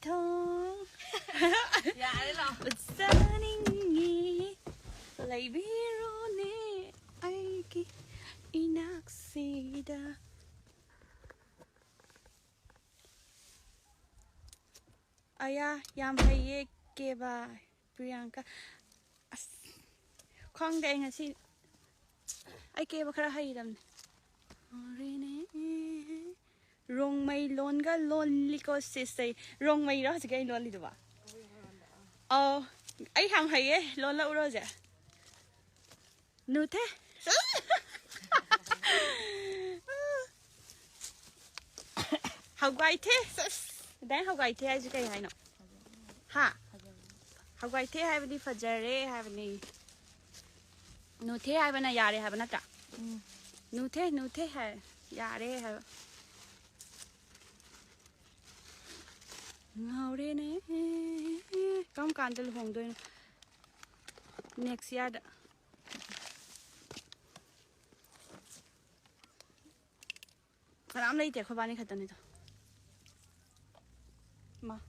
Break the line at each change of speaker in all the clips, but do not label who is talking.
thong.
Dạ đấy rồi.
But sunny, like birone, aiki inaksida. Aya, yam haye keba Priyanka. Khong de ngasi. Ai keba khara haidam. Rene. Rong mai lon ga lon liko sisay. Rong mai ra sige lon lido ba. Oh, ai hang haye lon la uro ja. Nu thế. How quay thế? Đấy how quay thế ai cái hay nó. Ha. How quay thế hay đi phật rê hay đi. Nu thế hay bên này già đấy hay bên này cả. Nu thế hay già đấy hay. Ngầu đấy nè. Công can từ hồng đôi. Next year. Làm lấy tiền khôi bán đi khát này thôi. Mà.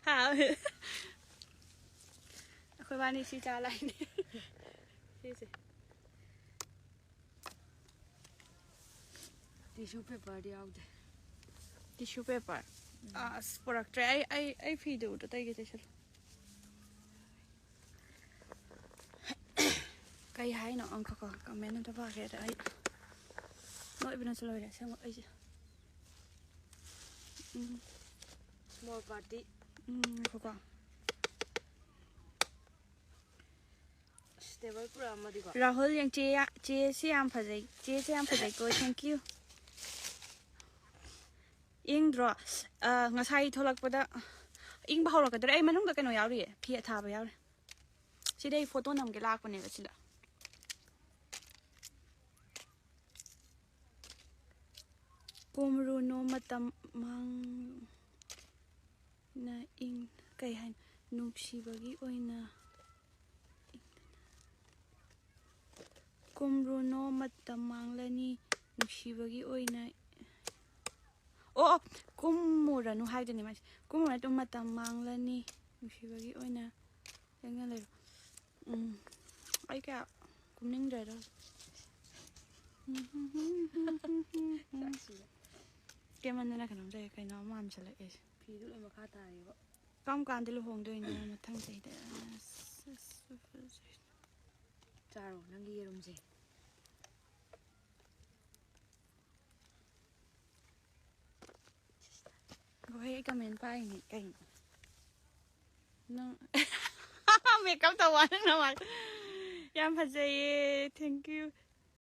Hả? Khôi bán đi xí trả lại đi. Xí xí.
Tissue paper đi out.
Tissue paper. Ah, product tray. I feed you. Tay cái thế. Cái hay nó ăn có comment nó bao cái đấy. Nói bên nó rồi đấy xem ấy chứ.
Small party.
Có.
Stable program mà đi qua.
Rahul yang chế xem phải dạy cô thank you. Ing draw. Ngay sai thôi lạc bữa ing bảo là cái đấy mình không được cái nào giáo đi. Phía thà vào giáo đi. Chỉ đây photo nằm cái lạc của này là chỉ là. Kumru no matam mang na ing kay han nuksibagi oina Kumru no matam mang lani nuksibagi oina oh kumura no hai dani mas kumura to matam mang lani nuksibagi oina yang ngalai ai ka kumning dai đó cái mình này cái nón đây cái nó mắm sẽ lại
Phi tụi em mà khá tài vậy.
công can thì hồng đôi nữa mà thằng gì đấy
Cha rồi năng ghi rồi gì.
có cái comment bài này cái nó mẹ cắm tàu ăn nó mà em phải say thank you